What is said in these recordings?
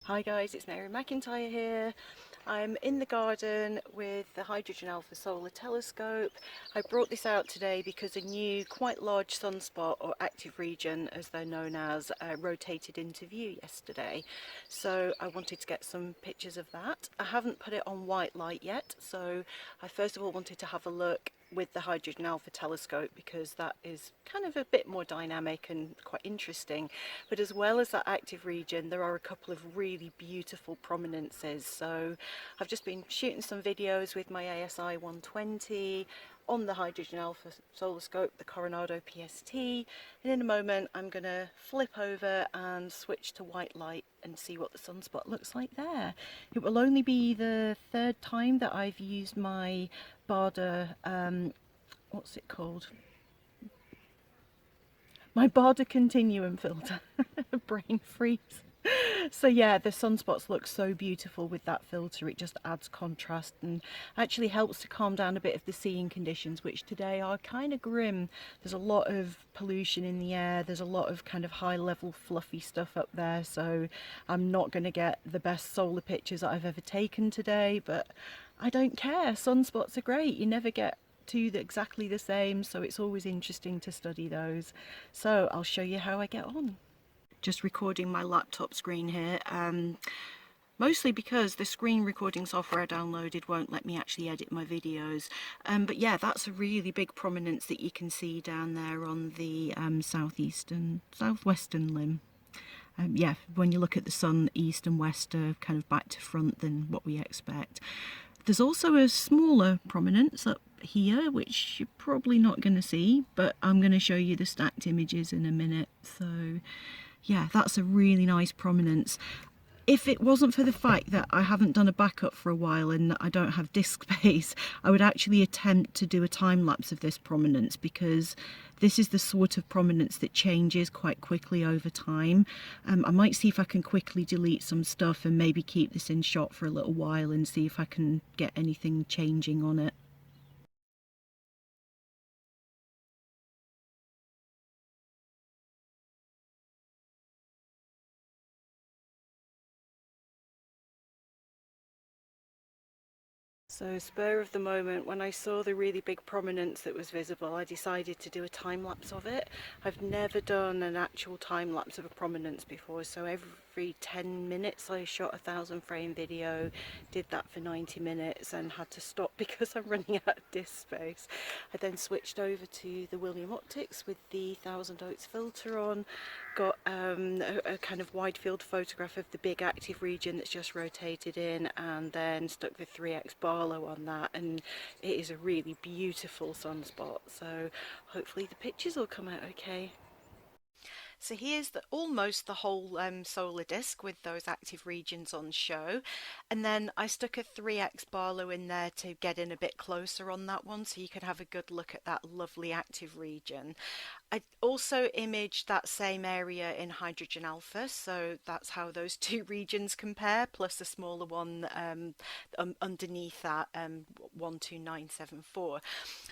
Hi guys, it's Mary McIntyre here. I'm in the garden with the Hydrogen Alpha Solar Telescope. I brought this out today because a new quite large sunspot, or active region as they're known as, rotated into view yesterday. So I wanted to get some pictures of that. I haven't put it on white light yet, so I first of all wanted to have a look with the Hydrogen Alpha telescope because that is kind of a bit more dynamic and quite interesting. But as well as that active region, there are a couple of really beautiful prominences. So I've just been shooting some videos with my ASI120 on the Hydrogen Alpha solar scope, the Coronado PST, and in a moment I'm going to flip over and switch to white light and see what the sunspot looks like there. It will only be the third time that I've used my Barlow, what's it called? My Barlow Continuum filter. Brain freeze. So yeah, the sunspots look so beautiful with that filter. It just adds contrast and actually helps to calm down a bit of the seeing conditions, which today are kind of grim. There's a lot of pollution in the air, there's a lot of kind of high level fluffy stuff up there, so I'm not going to get the best solar pictures that I've ever taken today, but I don't care. Sunspots are great. You never get two exactly the same, so it's always interesting to study those. So I'll show you how I get on. Just recording my laptop screen here, mostly because the screen recording software I downloaded won't let me actually edit my videos. But yeah, that's a really big prominence that you can see down there on the southwestern limb. Yeah, when you look at the sun, east and west are kind of back to front than what we expect. There's also a smaller prominence up here, which you're probably not going to see, but I'm going to show you the stacked images in a minute. So yeah, that's a really nice prominence. If it wasn't for the fact that I haven't done a backup for a while and I don't have disk space, I would actually attempt to do a time lapse of this prominence, because this is the sort of prominence that changes quite quickly over time. I might see if I can quickly delete some stuff and maybe keep this in shot for a little while and see if I can get anything changing on it. So spur of the moment, when I saw the really big prominence that was visible, I decided to do a time lapse of it. I've never done an actual time lapse of a prominence before, so every 10 minutes I shot a 1,000 frame video, did that for 90 minutes and had to stop because I'm running out of disk space. I then switched over to the William Optics with the 1000 oaks filter on, got a kind of wide field photograph of the big active region that's just rotated in, and then stuck the 3x Barlow on that, and it is a really beautiful sunspot, so hopefully the pictures will come out okay. So here's almost the whole solar disk with those active regions on show, and then I stuck a 3x Barlow in there to get in a bit closer on that one so you could have a good look at that lovely active region. I also imaged that same area in Hydrogen Alpha, so that's how those two regions compare, plus a smaller one underneath that, 12974.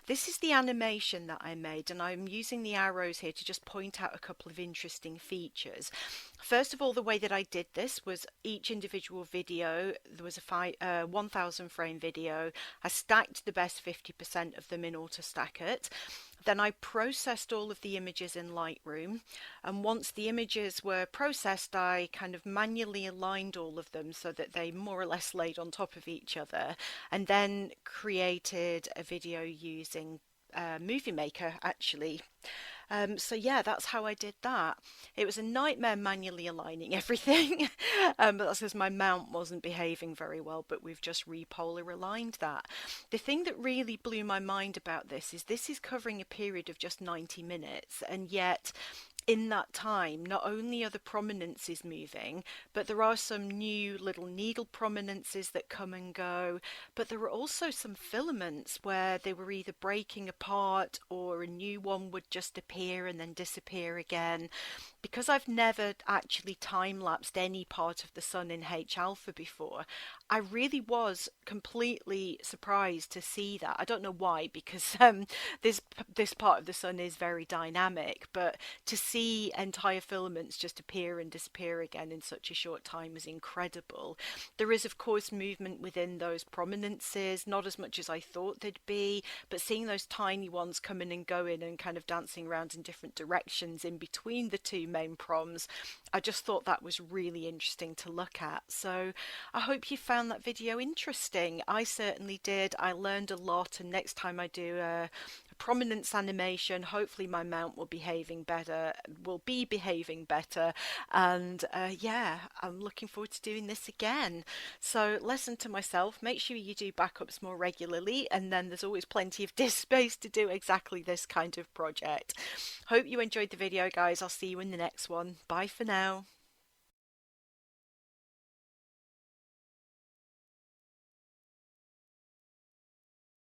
This is the animation that I made, and I'm using the arrows here to just point out a couple of interesting features. First of all, the way that I did this was each individual video, there was a 1000 frame video. I stacked the best 50% of them in AutoStackit. Then I processed all of the images in Lightroom, and once the images were processed, I kind of manually aligned all of them so that they more or less laid on top of each other, and then created a video using Movie Maker actually. So yeah, that's how I did that. It was a nightmare manually aligning everything, but that's because my mount wasn't behaving very well, but we've just repolar aligned that. The thing that really blew my mind about this is covering a period of just 90 minutes, and yet in that time, not only are the prominences moving, but there are some new little needle prominences that come and go, but there were also some filaments where they were either breaking apart or a new one would just appear and then disappear again. Because I've never actually time-lapsed any part of the sun in H-alpha before, I really was completely surprised to see that. I don't know why, because this part of the sun is very dynamic, but to see see entire filaments just appear and disappear again in such a short time was incredible. There is of course movement within those prominences, not as much as I thought there'd be, but seeing those tiny ones coming and going and kind of dancing around in different directions in between the two main proms, I just thought that was really interesting to look at. So I hope you found that video interesting. I certainly did. I learned a lot, and next time I do a prominence animation, hopefully my mount will be behaving better, and yeah, I'm looking forward to doing this again. So listen to myself, make sure you do backups more regularly, and then there's always plenty of disk space to do exactly this kind of project. Hope you enjoyed the video, guys. I'll see you in the next one. Bye for now.